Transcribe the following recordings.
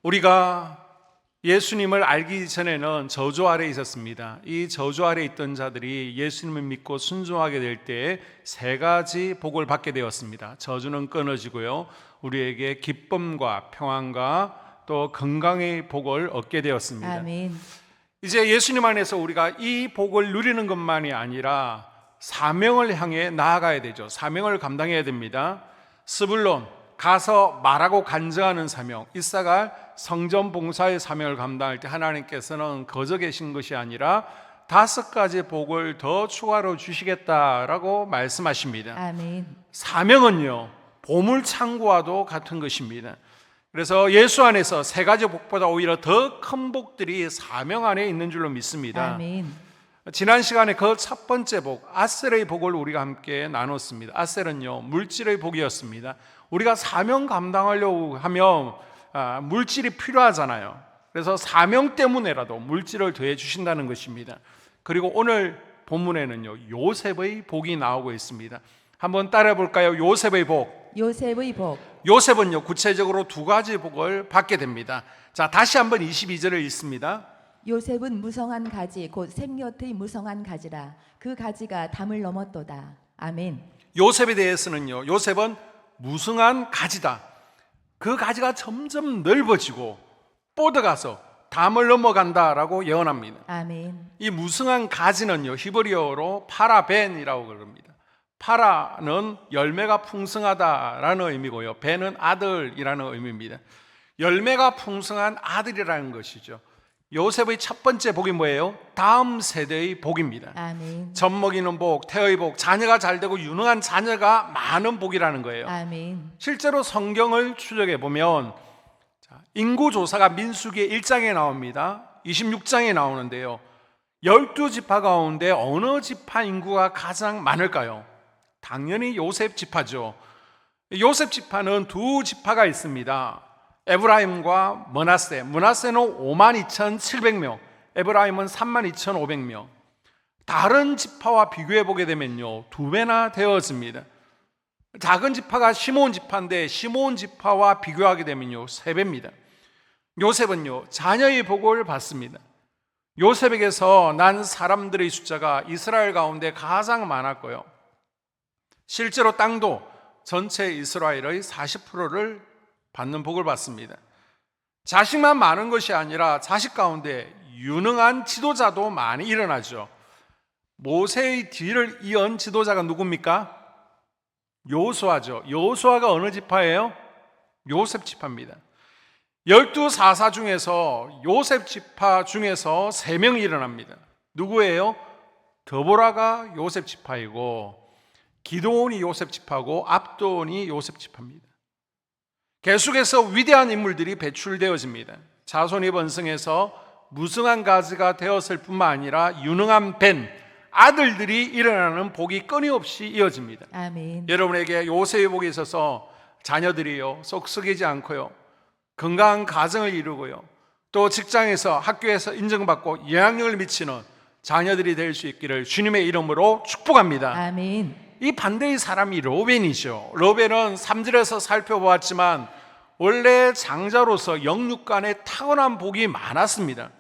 우리가 예수님을 알기 전에는 저주 아래 있었습니다. 이 저주 아래 있던 자들이 예수님을 믿고 순종하게 될 때 세 가지 복을 받게 되었습니다. 저주는 끊어지고요, 우리에게 기쁨과 평안과 또 건강의 복을 얻게 되었습니다. 아멘. 이제 예수님 안에서 우리가 이 복을 누리는 것만이 아니라 사명을 향해 나아가야 되죠. 사명을 감당해야 됩니다. 스불론, 가서 말하고 간증하는 사명, 이사갈 성전 봉사의 사명을 감당할 때 하나님께서는 거저 계신 것이 아니라 5가지 복을 더 추가로 주시겠다라고 말씀하십니다. 아멘. 사명은요, 보물 창고와도 같은 것입니다. 그래서 예수 안에서 3가지 복보다 오히려 더 큰 복들이 사명 안에 있는 줄로 믿습니다. 아멘. 지난 시간에 그 첫 번째 복, 아셀의 복을 우리가 함께 나눴습니다. 아셀은요, 물질의 복이었습니다. 우리가 사명 감당하려고 하면 물질이 필요하잖아요. 그래서 사명 때문에라도 물질을 더해 주신다는 것입니다. 그리고 오늘 본문에는요, 요셉의 복이 나오고 있습니다. 한번 따라해 볼까요? 요셉의 복. 요셉의 복. 요셉은요, 구체적으로 2가지 복을 받게 됩니다. 자, 다시 한번 22절을 읽습니다. 요셉은 무성한 가지 곧 샘곁의 무성한 가지라. 그 가지가 담을 넘었도다. 아멘. 요셉에 대해서는요, 요셉은 무성한 가지다. 그 가지가 점점 넓어지고 뻗어가서 담을 넘어간다라고 예언합니다. 아멘. 이 무성한 가지는요, 히브리어로 파라벤이라고 그럽니다. 파라는 열매가 풍성하다라는 의미고요, 벤은 아들이라는 의미입니다. 열매가 풍성한 아들이라는 것이죠. 요셉의 첫 번째 복이 뭐예요? 다음 세대의 복입니다. 아멘. 젖 먹이는 복, 태의 복, 자녀가 잘 되고 유능한 자녀가 많은 복이라는 거예요. 아멘. 실제로 성경을 추적해 보면 인구조사가 민수기 1장에 나옵니다. 26장에 나오는데요, 12지파 가운데 어느 지파 인구가 가장 많을까요? 당연히 요셉 지파죠. 요셉 지파는 2지파가 있습니다. 에브라임과 므낫세. 므낫세는 52,700명, 에브라임은 32,500명. 다른 지파와 비교해 보게 되면요, 2배나 되어집니다. 작은 지파가 시므온 지파인데 시므온 지파와 비교하게 되면요, 3배입니다. 요셉은요, 자녀의 복을 받습니다. 요셉에게서 난 사람들의 숫자가 이스라엘 가운데 가장 많았고요, 실제로 땅도 전체 이스라엘의 40%를 받는 복을 받습니다. 자식만 많은 것이 아니라 자식 가운데 유능한 지도자도 많이 일어나죠. 모세의 뒤를 이은 지도자가 누굽니까? 여호수아죠. 여호수아가 어느 지파예요? 요셉 지파입니다. 12사사 중에서 요셉 지파 중에서 3명이 일어납니다. 누구예요? 드보라가 요셉 지파이고, 기드온이 요셉 지파고, 압돈이 요셉 지파입니다. 계속해서 위대한 인물들이 배출되어집니다. 자손이 번성해서 무성한 가지가 되었을 뿐만 아니라 유능한 벤, 아들들이 일어나는 복이 끊임없이 이어집니다. 아멘. 여러분에게 요셉의 복이 있어서 자녀들이요, 쏙썩이지 않고요, 건강한 가정을 이루고요, 또 직장에서 학교에서 인정받고 영향력을 미치는 자녀들이 될 수 있기를 주님의 이름으로 축복합니다. 아멘. 이 반대의 사람이 로벤이죠. 로벤은 3절에서 살펴보았지만 원래 장자로서 영육간에 탁월한 복이 많았습니다.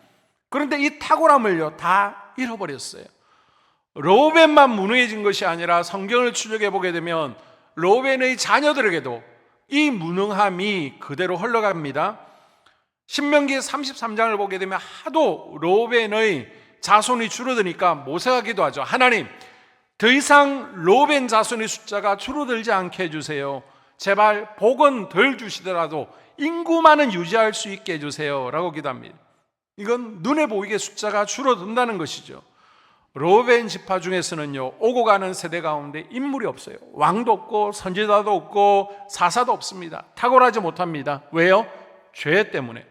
그런데 이 탁월함을요, 다 잃어버렸어요. 로벤만 무능해진 것이 아니라 성경을 추적해 보게 되면 로벤의 자녀들에게도 이 무능함이 그대로 흘러갑니다. 신명기 33장을 보게 되면 하도 로벤의 자손이 줄어드니까 모세가 기도하죠. 하나님, 더 이상 로벤 자손의 숫자가 줄어들지 않게 해주세요. 제발 복은 덜 주시더라도 인구만은 유지할 수 있게 해주세요 라고 기도합니다. 이건 눈에 보이게 숫자가 줄어든다는 것이죠. 로벤 지파 중에서는요, 오고 가는 세대 가운데 인물이 없어요. 왕도 없고 선지자도 없고 사사도 없습니다. 탁월하지 못합니다. 왜요? 죄 때문에.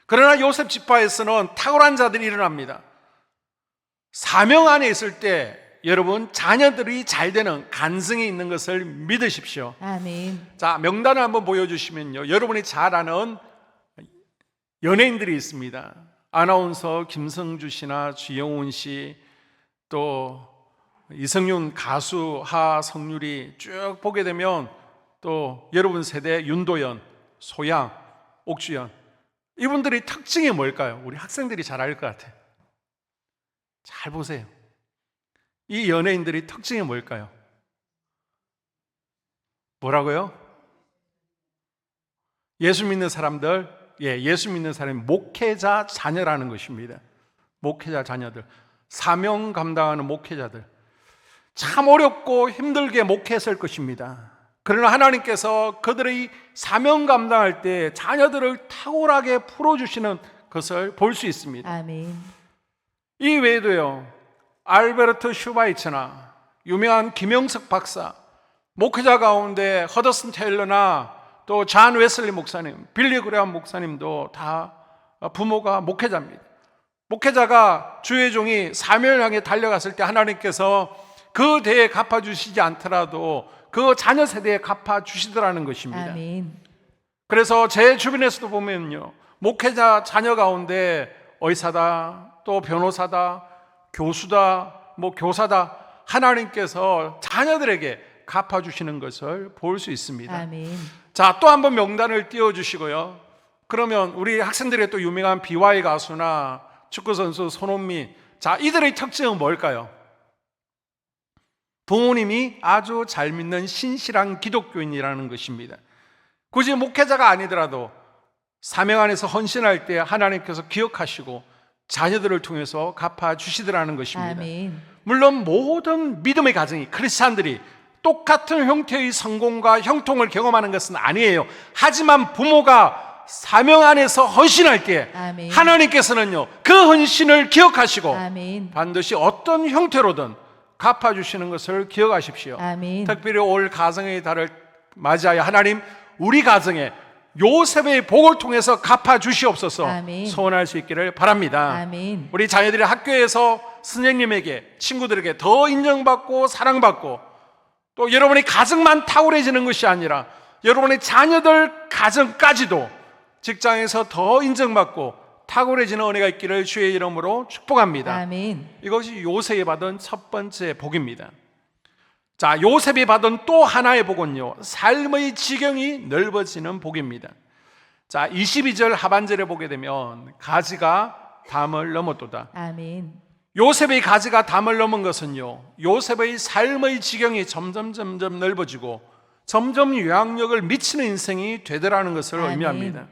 그러나 요셉 지파에서는 탁월한 자들이 일어납니다. 사명 안에 있을 때 여러분, 자녀들이 잘 되는 간증이 있는 것을 믿으십시오. 아멘. 자, 명단을 한번 보여주시면요, 여러분이 잘 아는 연예인들이 있습니다. 아나운서 김성주 씨나 주영훈 씨, 또 이성윤 가수 하성률이 쭉 보게 되면, 또 여러분 세대 윤도현, 소양, 옥주연. 이분들의 특징이 뭘까요? 우리 학생들이 잘 알 것 같아요. 잘 보세요. 이 연예인들의 특징이 뭘까요? 뭐라고요? 예수 믿는 사람들, 예수 믿는 사람이 목회자 자녀라는 것입니다. 목회자 자녀들, 사명 감당하는 목회자들. 참 어렵고 힘들게 목회했을 것입니다. 그러나 하나님께서 그들의 사명 감당할 때 자녀들을 탁월하게 풀어주시는 것을 볼 수 있습니다. 아멘. 이 외에도요, 알베르트 슈바이처나 유명한 김영석 박사, 목회자 가운데 허더슨 테일러나 또 잔 웨슬리 목사님, 빌리 그레엄 목사님도 다 부모가 목회자입니다. 목회자가 주의 종이 사명을 향해 달려갔을 때 하나님께서 그 대에 갚아주시지 않더라도 그 자녀 세대에 갚아주시더라는 것입니다. 아멘. 그래서 제 주변에서도 보면요, 목회자 자녀 가운데 의사다, 또 변호사다, 교수다, 교사다, 하나님께서 자녀들에게 갚아주시는 것을 볼 수 있습니다. 아멘. 자, 또 한번 명단을 띄워주시고요. 그러면 우리 학생들의 또 유명한 BY 가수나 축구선수 손흥민, 자, 이들의 특징은 뭘까요? 부모님이 아주 잘 믿는 신실한 기독교인이라는 것입니다. 굳이 목회자가 아니더라도 사명 안에서 헌신할 때 하나님께서 기억하시고 자녀들을 통해서 갚아주시더라는 것입니다. 아멘. 물론 모든 믿음의 가정이, 크리스찬들이 똑같은 형태의 성공과 형통을 경험하는 것은 아니에요. 하지만 부모가 사명 안에서 헌신할 때 아멘. 하나님께서는요, 그 헌신을 기억하시고 아멘. 반드시 어떤 형태로든 갚아주시는 것을 기억하십시오. 아멘. 특별히 올 가정의 달을 맞이하여 하나님, 우리 가정에 요셉의 복을 통해서 갚아주시옵소서. 아멘. 소원할 수 있기를 바랍니다. 아멘. 우리 자녀들이 학교에서 선생님에게, 친구들에게 더 인정받고 사랑받고, 또 여러분의 가정만 탁월해지는 것이 아니라 여러분의 자녀들 가정까지도 직장에서 더 인정받고 탁월해지는 은혜가 있기를 주의 이름으로 축복합니다. 아멘. 이것이 요셉이 받은 첫 번째 복입니다. 자, 요셉이 받은 또 하나의 복은요, 삶의 지경이 넓어지는 복입니다. 자, 22절 하반절에 보게 되면 가지가 담을 넘었도다. 아멘. 요셉의 가지가 담을 넘은 것은요, 요셉의 삶의 지경이 점점 넓어지고 점점 영향력을 미치는 인생이 되더라는 것을 아멘. 의미합니다.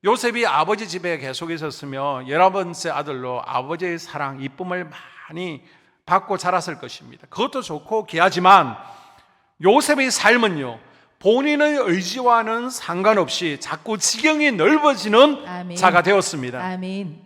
요셉이 아버지 집에 계속 있었으며 11번째 아들로 아버지의 사랑, 이쁨을 많이 받고 자랐을 것입니다. 그것도 좋고 귀하지만 요셉의 삶은요, 본인의 의지와는 상관없이 자꾸 지경이 넓어지는 아멘. 자가 되었습니다. 아멘.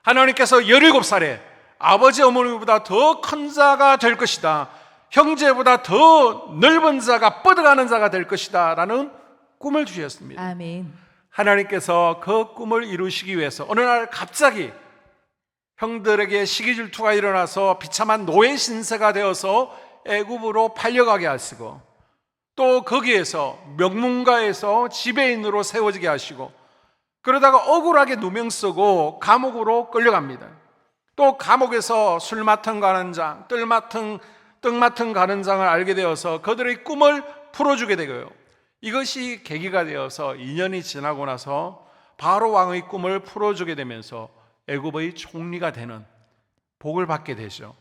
하나님께서 17살에 아버지 어머니보다 더 큰 자가 될 것이다, 형제보다 더 넓은 자가, 뻗어가는 자가 될 것이다 라는 꿈을 주셨습니다. 아멘. 하나님께서 그 꿈을 이루시기 위해서 어느 날 갑자기 형들에게 시기 질투가 일어나서 비참한 노예 신세가 되어서 애굽으로 팔려가게 하시고, 또 거기에서 명문가에서 지배인으로 세워지게 하시고, 그러다가 억울하게 누명 쓰고 감옥으로 끌려갑니다. 또 감옥에서 술 맡은 가는장, 떡 맡은 가는장을 알게 되어서 그들의 꿈을 풀어주게 되고요, 이것이 계기가 되어서 2년이 지나고 나서 바로 왕의 꿈을 풀어주게 되면서 애굽의 총리가 되는 복을 받게 되죠.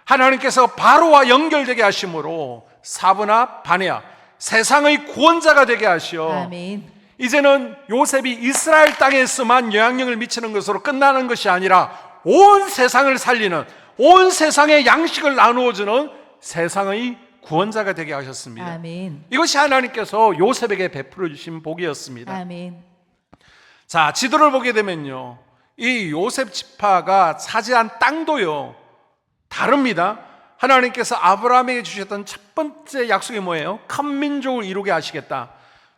하나님께서 바로와 연결되게 하심으로 사브나 바네아, 세상의 구원자가 되게 하시어 아멘. 이제는 요셉이 이스라엘 땅에서만 영향력을 미치는 것으로 끝나는 것이 아니라 온 세상을 살리는, 온 세상의 양식을 나누어주는 세상의 구원자가 되게 하셨습니다. 아멘. 이것이 하나님께서 요셉에게 베풀어 주신 복이었습니다. 아멘. 자, 지도를 보게 되면요, 이 요셉 지파가 차지한 땅도요 다릅니다. 하나님께서 아브라함에게 주셨던 첫 번째 약속이 뭐예요? 큰 민족을 이루게 하시겠다.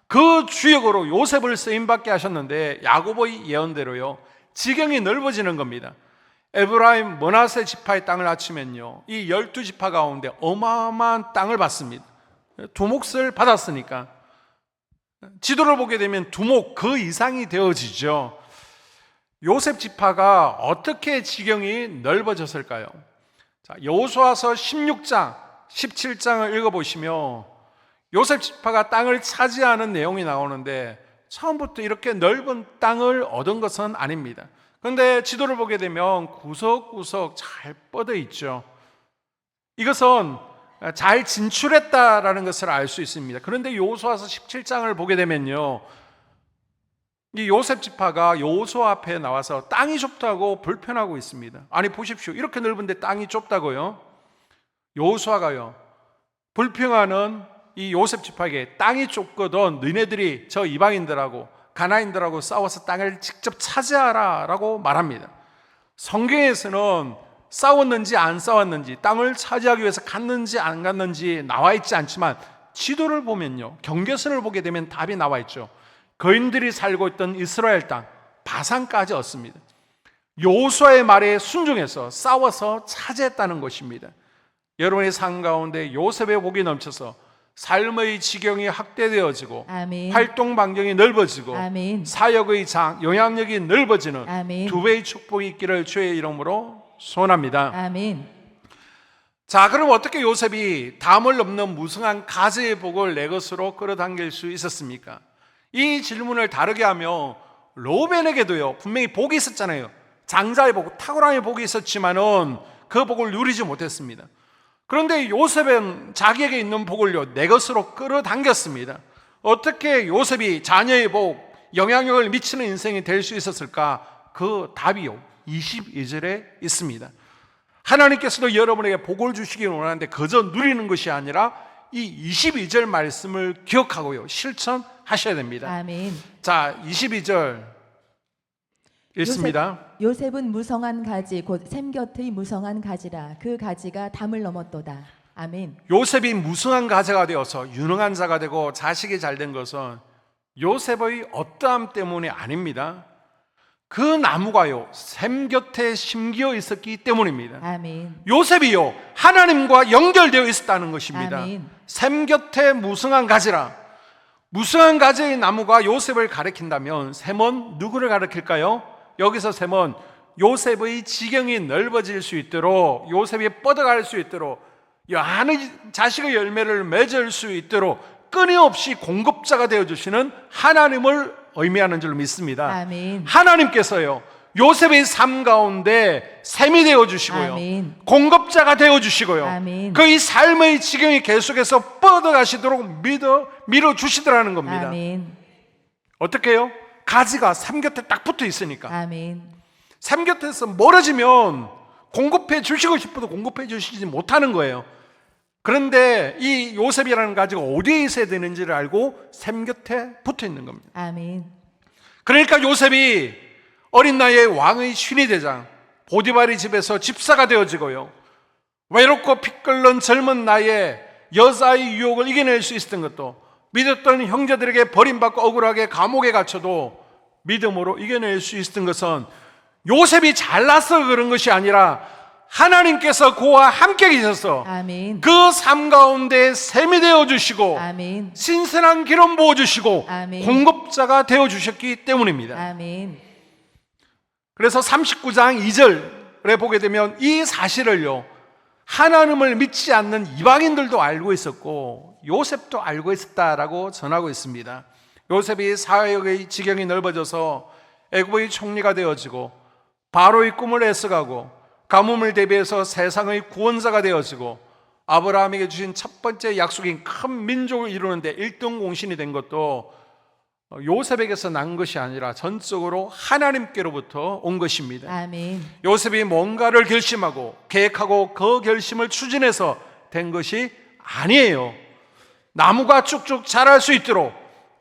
그 주역으로 요셉을 쓰임받게 하셨는데 야고보의 예언대로요, 지경이 넓어지는 겁니다. 에브라임 므낫세 지파의 땅을 합치면요, 이 12지파 가운데 어마어마한 땅을 받습니다. 두 몫을 받았으니까 지도를 보게 되면 두목 그 이상이 되어지죠. 요셉 지파가 어떻게 지경이 넓어졌을까요? 자, 여호수아서 16장, 17장을 읽어보시면 요셉 지파가 땅을 차지하는 내용이 나오는데 처음부터 이렇게 넓은 땅을 얻은 것은 아닙니다. 그런데 지도를 보게 되면 구석구석 잘 뻗어 있죠. 이것은 잘 진출했다라는 것을 알 수 있습니다. 그런데 여호수아서 17장을 보게 되면요, 이 요셉 지파가 여호수아 앞에 나와서 땅이 좁다고 불편하고 있습니다. 아니 보십시오, 이렇게 넓은데 땅이 좁다고요? 여호수아가요, 불평하는 이 요셉 지파에게 땅이 좁거든 너희네들이 저 이방인들하고 가나안인들하고 싸워서 땅을 직접 차지하라 라고 말합니다. 성경에서는 싸웠는지 안 싸웠는지, 땅을 차지하기 위해서 갔는지 안 갔는지 나와 있지 않지만 지도를 보면요, 경계선을 보게 되면 답이 나와 있죠. 거인들이 살고 있던 이스라엘 땅 바산까지 얻습니다. 여호수아의 말에 순종해서 싸워서 차지했다는 것입니다. 여러분의 삶 가운데 요셉의 복이 넘쳐서 삶의 지경이 확대되어지고, 아멘. 활동 반경이 넓어지고, 아멘. 사역의 장, 영향력이 넓어지는 아멘. 두 배의 축복이 있기를 주의 이름으로 소원합니다. 아멘. 자, 그럼 어떻게 요셉이 담을 넘는 무성한 가지의 복을 내 것으로 끌어당길 수 있었습니까? 이 질문을 다르게 하며 로벤에게도요, 분명히 복이 있었잖아요. 장자의 복, 탁월함의 복이 있었지만은 그 복을 누리지 못했습니다. 그런데 요셉은 자기에게 있는 복을요, 내 것으로 끌어당겼습니다. 어떻게 요셉이 자녀의 복, 영향력을 미치는 인생이 될 수 있었을까? 그 답이요, 22절에 있습니다. 하나님께서도 여러분에게 복을 주시기 원하는데 그저 누리는 것이 아니라 이 22절 말씀을 기억하고요, 실천하셔야 됩니다. 아멘. 자, 22절 읽습니다. 요셉은 무성한 가지 곧 샘 곁의 무성한 가지라 그 가지가 담을 넘었도다. 아멘. 요셉이 무성한 가지가 되어서 유능한 자가 되고 자식이 잘 된 것은 요셉의 어떠함 때문이 아닙니다. 그 나무가요, 샘 곁에 심겨 있었기 때문입니다. 아멘. 요셉이요, 하나님과 연결되어 있었다는 것입니다. 아멘. 샘 곁에 무성한 가지라. 무성한 가지의 나무가 요셉을 가리킨다면 샘은 누구를 가리킬까요? 여기서 샘은 요셉의 지경이 넓어질 수 있도록, 요셉이 뻗어갈 수 있도록, 많은 자식의 열매를 맺을 수 있도록 끊임없이 공급자가 되어주시는 하나님을 의미하는 줄 믿습니다. 아멘. 하나님께서요, 요셉의 삶 가운데 샘이 되어주시고요, 아멘. 공급자가 되어주시고요, 아멘. 그의 삶의 지경이 계속해서 뻗어가시도록 밀어주시더라는 겁니다. 아멘. 어떻게 해요? 가지가 샘 곁에 딱 붙어 있으니까. 아멘. 샘 곁에서 멀어지면 공급해 주시고 싶어도 공급해 주시지 못하는 거예요. 그런데 이 요셉이라는 가지가 어디에 있어야 되는지를 알고 샘 곁에 붙어 있는 겁니다. 아멘. 그러니까 요셉이 어린 나이에 왕의 신이 되자 보디발의 집에서 집사가 되어지고요, 외롭고 피 끓는 젊은 나이에 여자의 유혹을 이겨낼 수 있었던 것도, 믿었던 형제들에게 버림받고 억울하게 감옥에 갇혀도 믿음으로 이겨낼 수 있었던 것은 요셉이 잘나서 그런 것이 아니라 하나님께서 그와 함께 계셔서 아멘. 그 삶 가운데 샘이 되어주시고 아멘. 신선한 기름 부어주시고 아멘. 공급자가 되어주셨기 때문입니다. 아멘. 그래서 39장 2절에 보게 되면 이 사실을요, 하나님을 믿지 않는 이방인들도 알고 있었고 요셉도 알고 있었다라고 전하고 있습니다. 요셉이 사역의 지경이 넓어져서 애굽의 총리가 되어지고 바로의 꿈을 애써가고 가뭄을 대비해서 세상의 구원자가 되어지고 아브라함에게 주신 첫 번째 약속인 큰 민족을 이루는데 1등 공신이 된 것도 요셉에게서 난 것이 아니라 전적으로 하나님께로부터 온 것입니다. 아멘. 요셉이 뭔가를 결심하고 계획하고 그 결심을 추진해서 된 것이 아니에요. 나무가 쭉쭉 자랄 수 있도록,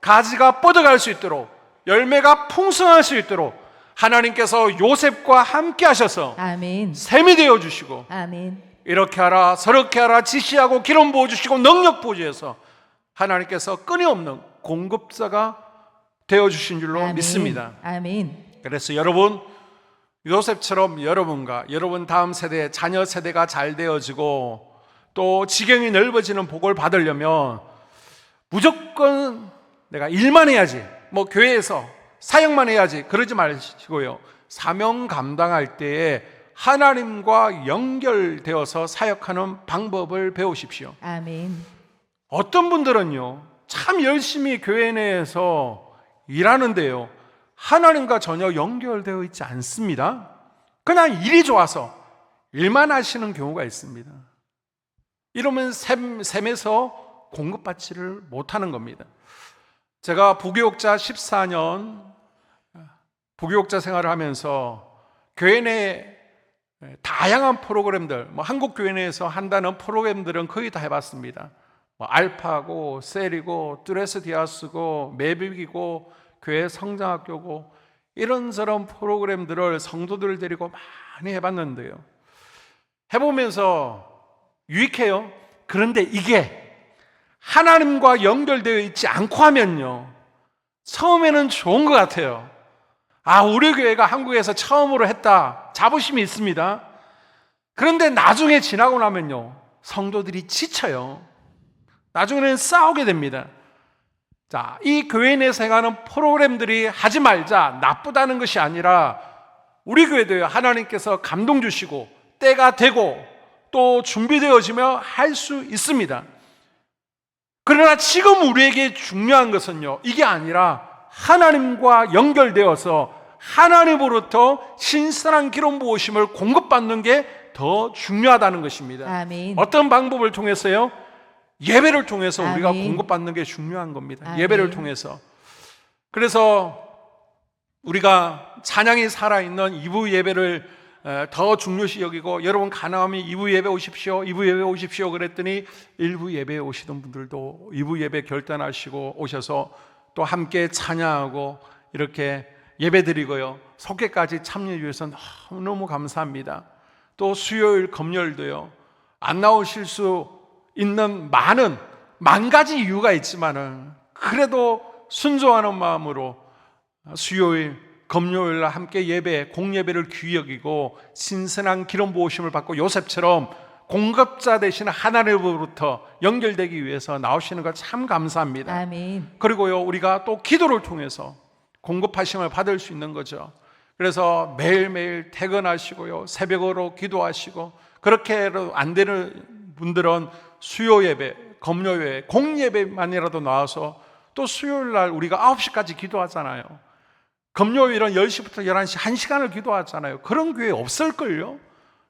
가지가 뻗어갈 수 있도록, 열매가 풍성할 수 있도록 하나님께서 요셉과 함께 하셔서 아멘. 샘이 되어주시고, 아멘. 이렇게 하라 저렇게 하라 지시하고 기름 부어주시고 능력 부어주셔서 하나님께서 끊임없는 공급자가 되어주신 줄로 아멘. 믿습니다. 아멘. 그래서 여러분, 요셉처럼 여러분과 여러분 다음 세대, 자녀 세대가 잘 되어지고 또 지경이 넓어지는 복을 받으려면 무조건 내가 일만 해야지, 뭐 교회에서 사역만 해야지, 그러지 마시고요, 사명 감당할 때에 하나님과 연결되어서 사역하는 방법을 배우십시오. 아멘. 어떤 분들은요, 참 열심히 교회 내에서 일하는데요, 하나님과 전혀 연결되어 있지 않습니다. 그냥 일이 좋아서 일만 하시는 경우가 있습니다. 이러면 셈에서 공급받지를 못하는 겁니다. 제가 부교육자 14년 부교육자 생활을 하면서 교회 내 다양한 프로그램들, 한국 교회 내에서 한다는 프로그램들은 거의 다 해봤습니다. 알파고, 셀이고, 뚜레스 디아스고, 매빅이고, 교회 성장학교고, 이런저런 프로그램들을 성도들을 데리고 많이 해봤는데요, 해보면서 유익해요. 그런데 이게 하나님과 연결되어 있지 않고 하면요, 처음에는 좋은 것 같아요. 우리 교회가 한국에서 처음으로 했다, 자부심이 있습니다. 그런데 나중에 지나고 나면요, 성도들이 지쳐요. 나중에는 싸우게 됩니다. 자, 이 교회 내에서 행하는 프로그램들이 하지 말자, 나쁘다는 것이 아니라 우리 교회도요, 하나님께서 감동 주시고 때가 되고 또 준비되어지며 할 수 있습니다. 그러나 지금 우리에게 중요한 것은요, 이게 아니라 하나님과 연결되어서 하나님으로부터 신선한 기름 부으심을 공급받는 게 더 중요하다는 것입니다. 아멘. 어떤 방법을 통해서요? 예배를 통해서 우리가 아멘. 공급받는 게 중요한 겁니다. 아멘. 예배를 통해서. 그래서 우리가 찬양이 살아있는 2부 예배를 더 중요시 여기고, 여러분 가능하면 2부 예배 오십시오, 2부 예배 오십시오 그랬더니 1부 예배에 오시던 분들도 2부 예배 결단하시고 오셔서 또 함께 찬양하고 이렇게 예배 드리고요, 속회까지 참여해 주셔서 너무 감사합니다. 또 수요일 금요일도요, 안 나오실 수 있는 만 가지 이유가 있지만은 그래도 순종하는 마음으로 수요일 금요일 함께 예배, 공예배를 귀히 여기고 신선한 기름 부으심을 받고 요셉처럼 공급자 되시는 하나님으로부터 연결되기 위해서 나오시는 것 참 감사합니다. 아멘. 그리고요, 우리가 또 기도를 통해서 공급하심을 받을 수 있는 거죠. 그래서 매일매일 퇴근하시고요, 새벽으로 기도하시고, 그렇게 안 되는 분들은 수요 예배, 금요예배, 공예배만이라도 나와서 또 수요일 날 우리가 9시까지 기도하잖아요. 금요일은 10시부터 11시 1시간을 기도하잖아요. 그런 교회 없을걸요?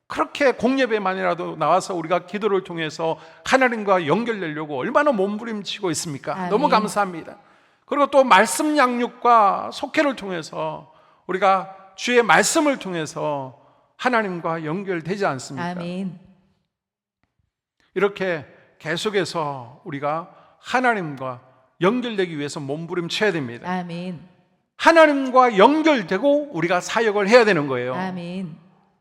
그렇게 공예배만이라도 나와서 우리가 기도를 통해서 하나님과 연결되려고 얼마나 몸부림치고 있습니까? 아멘. 너무 감사합니다. 그리고 또 말씀 양육과 속회를 통해서 우리가 주의 말씀을 통해서 하나님과 연결되지 않습니까? 아멘. 이렇게 계속해서 우리가 하나님과 연결되기 위해서 몸부림쳐야 됩니다. 아멘. 하나님과 연결되고 우리가 사역을 해야 되는 거예요. 아멘.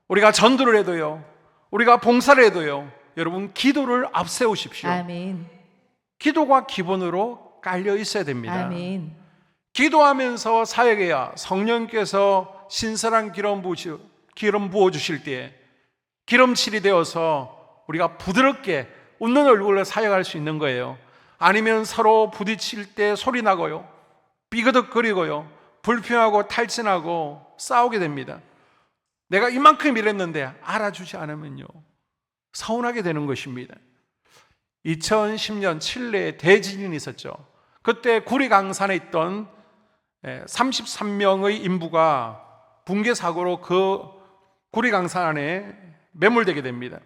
우리가 전도를 해도요, 우리가 봉사를 해도요, 여러분 기도를 앞세우십시오. 아멘. 기도가 기본으로 깔려 있어야 됩니다. 아멘. 기도하면서 사역해야 성령께서 신선한 기름 부어 주실 때 기름칠이 되어서 우리가 부드럽게 웃는 얼굴로 사역할 수 있는 거예요. 아니면 서로 부딪힐 때 소리 나고요, 삐그덕거리고요, 불평하고 탈진하고 싸우게 됩니다. 내가 이만큼 일했는데 알아주지 않으면요, 서운하게 되는 것입니다. 2010년 칠레에 대지진이 있었죠. 그때 구리강산에 있던 33명의 인부가 붕괴 사고로 그 구리강산 안에 매몰되게 됩니다.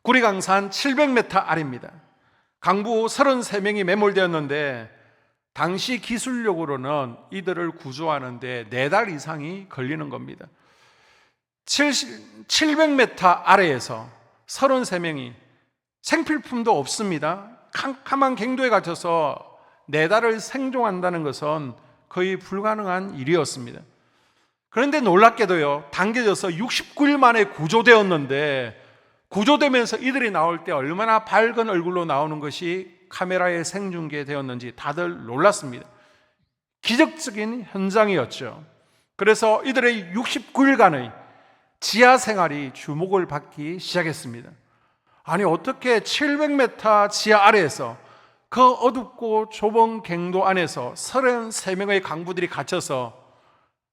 구리강산 700m 아래입니다. 강부 33명이 매몰되었는데 당시 기술력으로는 이들을 구조하는데 4달 이상이 걸리는 겁니다. 700m 아래에서 33명이 생필품도 없습니다. 캄캄한 갱도에 갇혀서 4달을 생존한다는 것은 거의 불가능한 일이었습니다. 그런데 놀랍게도요, 당겨져서 69일 만에 구조되었는데, 구조되면서 이들이 나올 때 얼마나 밝은 얼굴로 나오는 것이 카메라에 생중계되었는지 다들 놀랐습니다. 기적적인 현장이었죠. 그래서 이들의 69일간의 지하 생활이 주목을 받기 시작했습니다. 아니, 어떻게 700m 지하 아래에서 그 어둡고 좁은 갱도 안에서 33명의 강부들이 갇혀서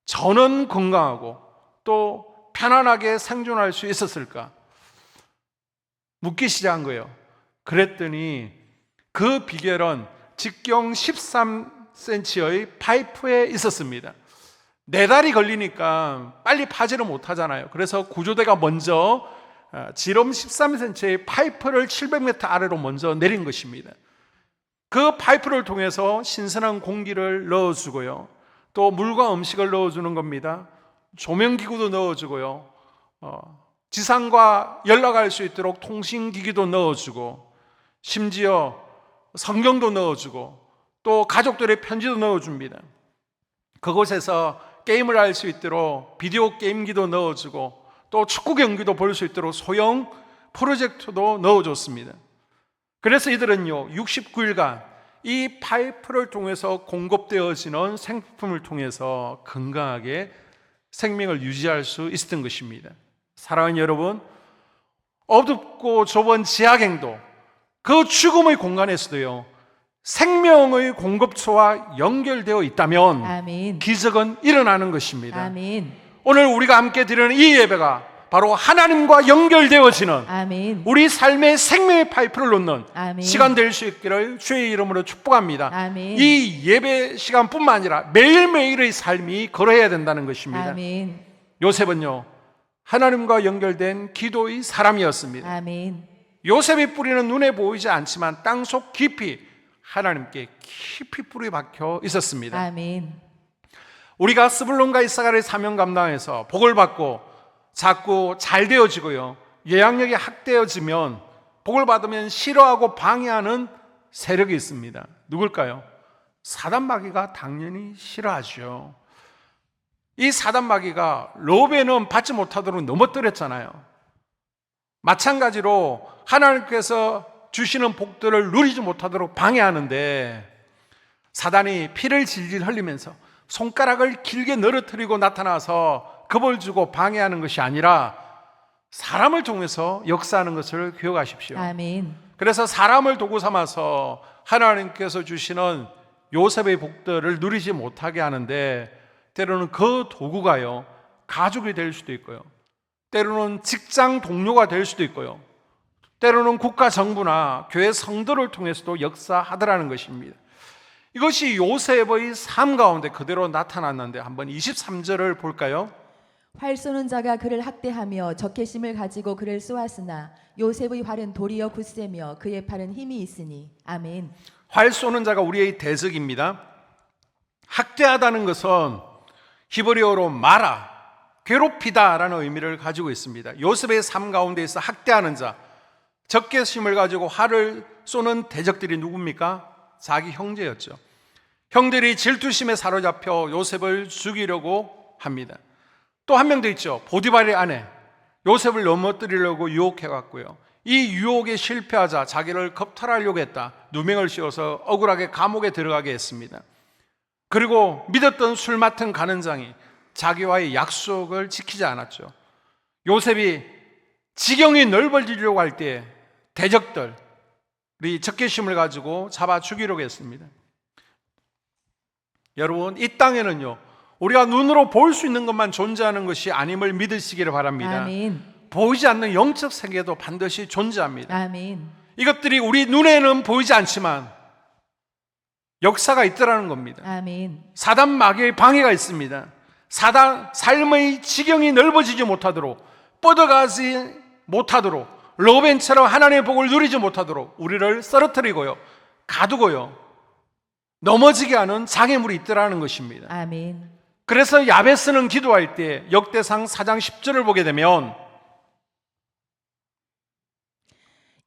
전원 건강하고 또 편안하게 생존할 수 있었을까? 묻기 시작한 거예요. 그랬더니 그 비결은 직경 13 13cm의 파이프에 있었습니다. 4달이 걸리니까 빨리 파지를 못하잖아요. 그래서 구조대가 먼저 지름 13cm의 파이프를 700m 아래로 먼저 내린 것입니다. 그 파이프를 통해서 신선한 공기를 넣어주고요. 또 물과 음식을 넣어주는 겁니다. 조명기구도 넣어주고요. 지상과 연락할 수 있도록 통신기기도 넣어주고, 심지어 성경도 넣어주고, 또 가족들의 편지도 넣어줍니다. 그곳에서 게임을 할 수 있도록 비디오 게임기도 넣어주고, 또 축구 경기도 볼 수 있도록 소형 프로젝터도 넣어줬습니다. 그래서 이들은요, 69일간 이 파이프를 통해서 공급되어지는 생품을 통해서 건강하게 생명을 유지할 수 있었던 것입니다. 사랑하는 여러분, 어둡고 좁은 지하경도 그 죽음의 공간에서도요, 생명의 공급처와 연결되어 있다면 아멘. 기적은 일어나는 것입니다. 아멘. 오늘 우리가 함께 드리는 이 예배가 바로 하나님과 연결되어지는 아멘. 우리 삶의 생명의 파이프를 놓는 아멘. 시간 될 수 있기를 주의 이름으로 축복합니다. 아멘. 이 예배 시간뿐만 아니라 매일매일의 삶이 걸어야 된다는 것입니다. 아멘. 요셉은요, 하나님과 연결된 기도의 사람이었습니다. 아멘. 요셉이 뿌리는 눈에 보이지 않지만 땅속 깊이 하나님께 깊이 뿌리 박혀 있었습니다. 아멘. 우리가 스불론과 이사가를 사명 감당해서 복을 받고 자꾸 잘 되어지고요, 예양력이 학되어지면, 복을 받으면 싫어하고 방해하는 세력이 있습니다. 누굴까요? 사단마귀가 당연히 싫어하죠. 이 사단마귀가 로베는 받지 못하도록 넘어뜨렸잖아요. 마찬가지로 하나님께서 주시는 복들을 누리지 못하도록 방해하는데, 사단이 피를 질질 흘리면서 손가락을 길게 늘어뜨리고 나타나서 겁을 주고 방해하는 것이 아니라 사람을 통해서 역사하는 것을 기억하십시오. 아멘. 그래서 사람을 도구 삼아서 하나님께서 주시는 요셉의 복들을 누리지 못하게 하는데, 때로는 그 도구가요, 가족이 될 수도 있고요, 때로는 직장 동료가 될 수도 있고요, 때로는 국가 정부나 교회 성도를 통해서도 역사하더라는 것입니다. 이것이 요셉의 삶 가운데 그대로 나타났는데, 한번 23절을 볼까요? 활 쏘는 자가 그를 학대하며 적개심을 가지고 그를 쏘았으나 요셉의 활은 도리어 굳세며 그의 팔은 힘이 있으니. 아멘. 활 쏘는 자가 우리의 대적입니다. 학대하다는 것은 히브리어로 마라, 괴롭히다라는 의미를 가지고 있습니다. 요셉의 삶 가운데에서 학대하는 자, 적개심을 가지고 활을 쏘는 대적들이 누굽니까? 자기 형제였죠. 형들이 질투심에 사로잡혀 요셉을 죽이려고 합니다. 또 한 명 더 있죠. 보디발의 아내, 요셉을 넘어뜨리려고 유혹해갔고요, 이 유혹에 실패하자 자기를 겁탈하려고 했다. 누명을 씌워서 억울하게 감옥에 들어가게 했습니다. 그리고 믿었던 술 맡은 간원장이 자기와의 약속을 지키지 않았죠. 요셉이 지경이 넓어지려고 할 때 대적들이 적개심을 가지고 잡아 죽이려고 했습니다. 여러분, 이 땅에는요, 우리가 눈으로 볼 수 있는 것만 존재하는 것이 아님을 믿으시기를 바랍니다. 아멘. 보이지 않는 영적 세계도 반드시 존재합니다. 아멘. 이것들이 우리 눈에는 보이지 않지만 역사가 있더라는 겁니다. 아멘. 사단 마귀의 방해가 있습니다. 사단 삶의 지경이 넓어지지 못하도록, 뻗어가지 못하도록, 로벤처럼 하나님의 복을 누리지 못하도록 우리를 쓰러뜨리고요, 가두고요, 넘어지게 하는 장애물이 있더라는 것입니다. 아멘. 그래서 야베스는 기도할 때 역대상 4장 10절을 보게 되면,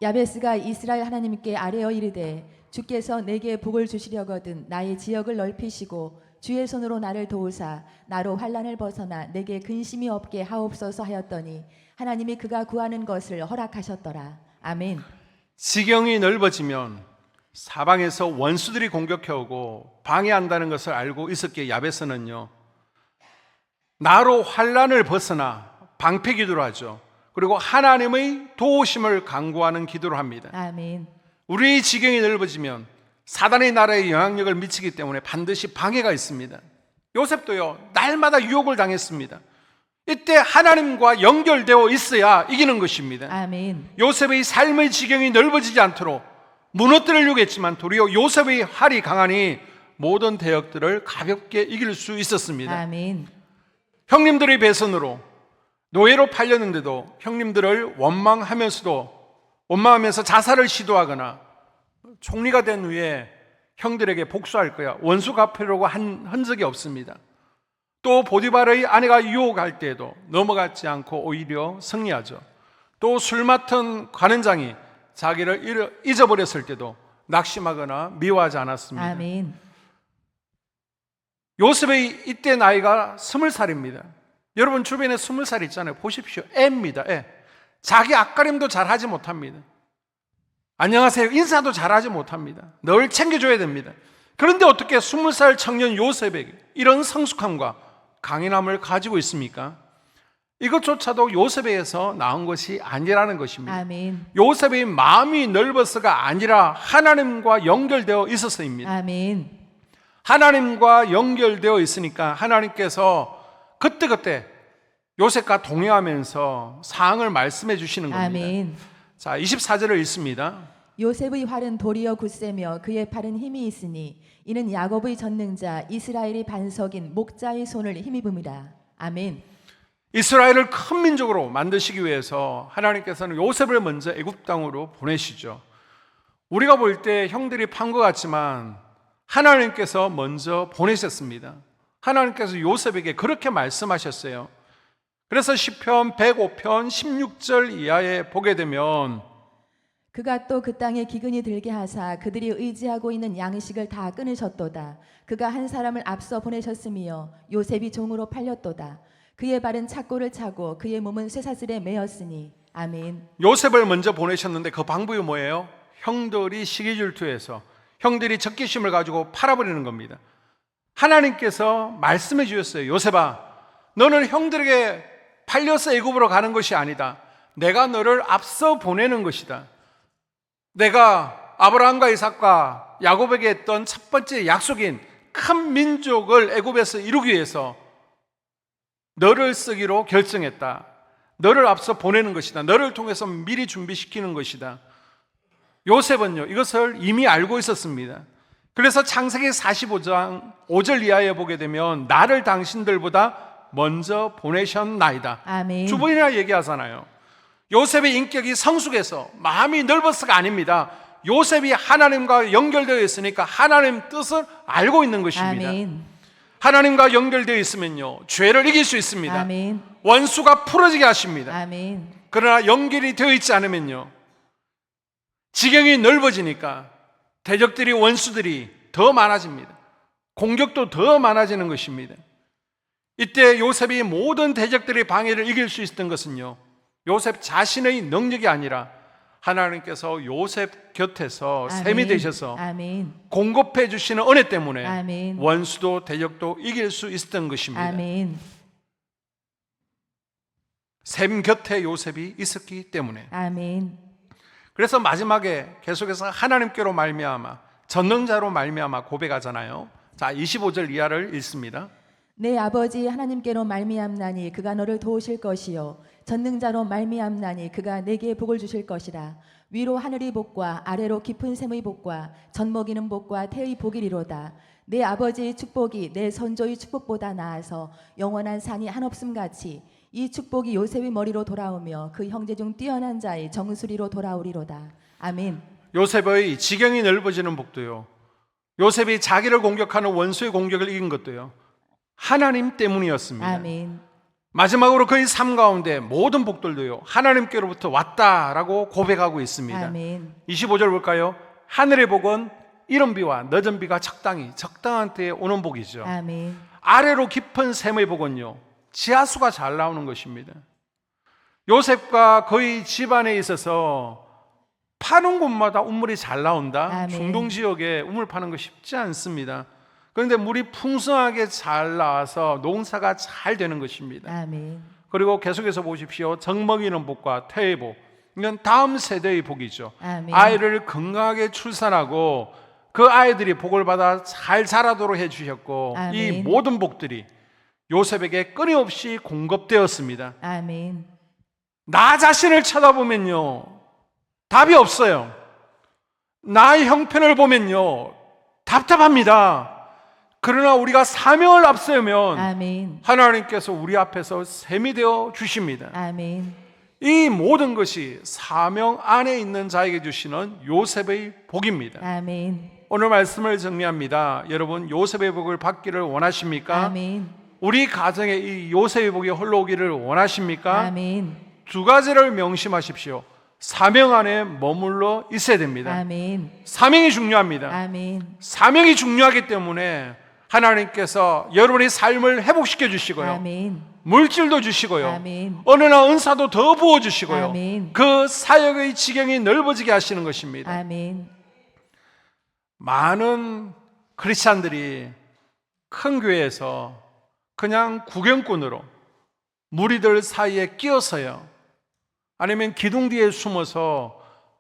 야베스가 이스라엘 하나님께 아뢰어 이르되 주께서 내게 복을 주시려거든 나의 지역을 넓히시고 주의 손으로 나를 도우사 나로 환난을 벗어나 내게 근심이 없게 하옵소서 하였더니 하나님이 그가 구하는 것을 허락하셨더라. 아멘. 지경이 넓어지면 사방에서 원수들이 공격해오고 방해한다는 것을 알고 있었기에 야베스는요, 나로 환난을 벗어나 방패 기도를 하죠. 그리고 하나님의 도우심을 간구하는 기도를 합니다. 아멘. 우리의 지경이 넓어지면 사단의 나라에 영향력을 미치기 때문에 반드시 방해가 있습니다. 요셉도요, 날마다 유혹을 당했습니다. 이때 하나님과 연결되어 있어야 이기는 것입니다. 아멘. 요셉의 삶의 지경이 넓어지지 않도록 무너뜨리려고 했지만 도리어 요셉의 활이 강하니 모든 대역들을 가볍게 이길 수 있었습니다. 아멘. 형님들의 배선으로 노예로 팔렸는데도 형님들을 원망하면서 자살을 시도하거나 총리가 된 후에 형들에게 복수할 거야, 원수 갚으려고 한 흔적이 없습니다. 또 보디발의 아내가 유혹할 때에도 넘어가지 않고 오히려 승리하죠. 또 술 맡은 관원장이 자기를 잊어버렸을 때도 낙심하거나 미워하지 않았습니다. 아멘. 요셉의 이때 나이가 20살입니다. 여러분 주변에 20살 있잖아요. 보십시오. 애입니다. 애. 자기 앞가림도 잘하지 못합니다. 안녕하세요 인사도 잘하지 못합니다. 늘 챙겨줘야 됩니다. 그런데 어떻게 20살 청년 요셉에게 이런 성숙함과 강인함을 가지고 있습니까? 이것조차도 요셉에게서 나온 것이 아니라는 것입니다. 아멘. 요셉의 마음이 넓어서가 아니라 하나님과 연결되어 있어서입니다. 아멘. 하나님과 연결되어 있으니까 하나님께서 그때그때 요셉과 동행하면서 사항을 말씀해 주시는 겁니다. 아멘. 자, 24절을 읽습니다. 요셉의 활은 도리어 굳세며 그의 팔은 힘이 있으니 이는 야곱의 전능자 이스라엘의 반석인 목자의 손을 힘입음이라. 아멘. 이스라엘을 큰 민족으로 만드시기 위해서 하나님께서는 요셉을 먼저 애굽 땅으로 보내시죠. 우리가 볼 때 형들이 판 것 같지만 하나님께서 먼저 보내셨습니다. 하나님께서 요셉에게 그렇게 말씀하셨어요. 그래서 시편 105편 16절 이하에 보게 되면 그가 또 그 땅에 기근이 들게 하사 그들이 의지하고 있는 양식을 다 끊으셨도다. 그가 한 사람을 앞서 보내셨으며 요셉이 종으로 팔렸도다. 그의 발은 착고를 차고 그의 몸은 쇠사슬에 매였으니. 아멘. 요셉을 먼저 보내셨는데 그 방법이 뭐예요? 형들이 시기질투해서 형들이 적개심을 가지고 팔아버리는 겁니다. 하나님께서 말씀해 주셨어요. 요셉아, 너는 형들에게 팔려서 애굽으로 가는 것이 아니다. 내가 너를 앞서 보내는 것이다. 내가 아브라함과 이삭과 야곱에게 했던 첫 번째 약속인 큰 민족을 애굽에서 이루기 위해서 너를 쓰기로 결정했다. 너를 앞서 보내는 것이다. 너를 통해서 미리 준비시키는 것이다. 요셉은요, 이것을 이미 알고 있었습니다. 그래서 창세기 45장 5절 이하에 보게 되면 나를 당신들보다 먼저 보내셨나이다. 아멘. 두 번이나 얘기하잖아요. 요셉의 인격이 성숙해서 마음이 넓어서가 아닙니다. 요셉이 하나님과 연결되어 있으니까 하나님 뜻을 알고 있는 것입니다. 아멘. 하나님과 연결되어 있으면요, 죄를 이길 수 있습니다. 아멘. 원수가 풀어지게 하십니다. 아멘. 그러나 연결이 되어 있지 않으면요, 지경이 넓어지니까 대적들이, 원수들이 더 많아집니다. 공격도 더 많아지는 것입니다. 이때 요셉이 모든 대적들의 방해를 이길 수 있었던 것은요, 요셉 자신의 능력이 아니라 하나님께서 요셉 곁에서 아멘. 샘이 되셔서 아멘. 공급해 주시는 은혜 때문에 아멘. 원수도 대적도 이길 수 있었던 것입니다. 아멘. 샘 곁에 요셉이 있었기 때문에. 아멘. 그래서 마지막에 계속해서 하나님께로 말미암아, 전능자로 말미암아 고백하잖아요. 자, 25절 이하를 읽습니다. 내 아버지 하나님께로 말미암나니 그가 너를 도우실 것이요 전능자로 말미암나니 그가 내게 복을 주실 것이라. 위로 하늘의 복과 아래로 깊은 샘의 복과 젖먹이는 복과 태의 복이리로다. 내 아버지의 축복이 내 선조의 축복보다 나아서 영원한 산이 한없음 같이 이 축복이 요셉의 머리로 돌아오며 그 형제 중 뛰어난 자의 정수리로 돌아오리로다. 아멘. 요셉의 지경이 넓어지는 복도요, 요셉이 자기를 공격하는 원수의 공격을 이긴 것도요, 하나님 때문이었습니다. 아멘. 마지막으로 그의 삶 가운데 모든 복들도요, 하나님께로부터 왔다라고 고백하고 있습니다. 아멘. 25절 볼까요? 하늘의 복은 이른 비와 늦은 비가 적당한 때에 오는 복이죠. 아멘. 아래로 깊은 샘의 복은요, 지하수가 잘 나오는 것입니다. 요셉과 그의 집안에 있어서 파는 곳마다 우물이 잘 나온다. 아멘. 중동 지역에 우물 파는 거 쉽지 않습니다. 그런데 물이 풍성하게 잘 나와서 농사가 잘 되는 것입니다. 아멘. 그리고 계속해서 보십시오. 젖먹이는 복과 태의 복, 이건 다음 세대의 복이죠. 아멘. 아이를 건강하게 출산하고 그 아이들이 복을 받아 잘 자라도록 해주셨고, 아멘. 이 모든 복들이 요셉에게 끊임없이 공급되었습니다. 아멘. 나 자신을 쳐다보면요, 답이 없어요. 나의 형편을 보면요, 답답합니다. 그러나 우리가 사명을 앞세우면 아멘. 하나님께서 우리 앞에서 셈이 되어 주십니다. 아멘. 이 모든 것이 사명 안에 있는 자에게 주시는 요셉의 복입니다. 아멘. 오늘 말씀을 정리합니다. 여러분, 요셉의 복을 받기를 원하십니까? 아멘. 우리 가정에 이 요셉의 복이 흘러오기를 원하십니까? 아멘. 두 가지를 명심하십시오. 사명 안에 머물러 있어야 됩니다. 아멘. 사명이 중요합니다. 아멘. 사명이 중요하기 때문에 하나님께서 여러분의 삶을 회복시켜 주시고요. 아멘. 물질도 주시고요. 아멘. 어느 날 은사도 더 부어 주시고요. 아멘. 그 사역의 지경이 넓어지게 하시는 것입니다. 아멘. 많은 크리스찬들이 큰 교회에서 그냥 구경꾼으로 무리들 사이에 끼어서요, 아니면 기둥 뒤에 숨어서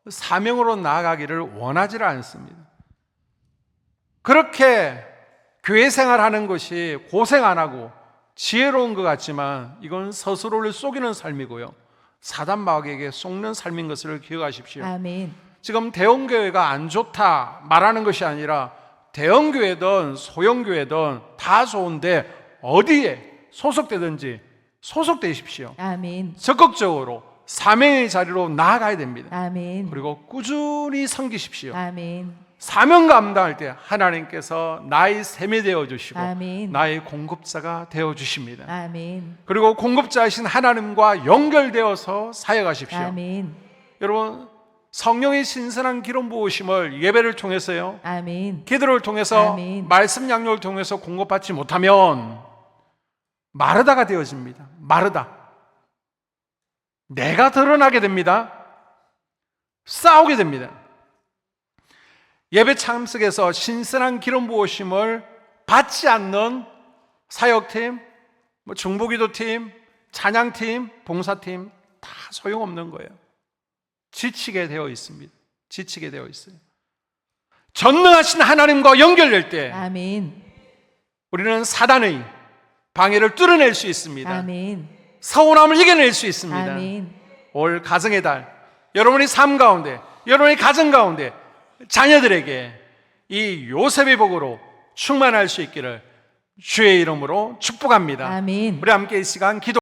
사명으로 나아가기를 원하지를 않습니다. 그렇게 교회 생활하는 것이 고생 안 하고 지혜로운 것 같지만 이건 스스로를 속이는 삶이고요, 사단 마귀에게 속는 삶인 것을 기억하십시오. 아멘. 지금 대형교회가 안 좋다 말하는 것이 아니라 대형교회든 소형교회든 다 좋은데 어디에 소속되든지 소속되십시오. 아멘. 적극적으로 사명의 자리로 나아가야 됩니다. 아멘. 그리고 꾸준히 섬기십시오. 아멘. 사명 감당할 때 하나님께서 나의 셈이 되어 주시고 아멘. 나의 공급자가 되어 주십니다. 아멘. 그리고 공급자이신 하나님과 연결되어서 사역하십시오. 아멘. 여러분, 성령의 신선한 기름 부으심을 예배를 통해서요, 아멘. 기도를 통해서, 아멘. 말씀 양육을 통해서 공급받지 못하면 마르다가 되어집니다. 마르다. 내가 드러나게 됩니다. 싸우게 됩니다. 예배 참석에서 신선한 기름 부으심을 받지 않는 사역팀, 중보기도팀, 찬양팀, 봉사팀 다 소용없는 거예요. 지치게 되어 있습니다. 지치게 되어 있어요. 전능하신 하나님과 연결될 때 아멘. 우리는 사단의 방해를 뚫어낼 수 있습니다. 아멘. 서운함을 이겨낼 수 있습니다. 아멘. 올 가정의 달, 여러분의 삶 가운데, 여러분의 가정 가운데 자녀들에게 이 요셉의 복으로 충만할 수 있기를 주의 이름으로 축복합니다. 아멘. 우리 함께 이 시간 기도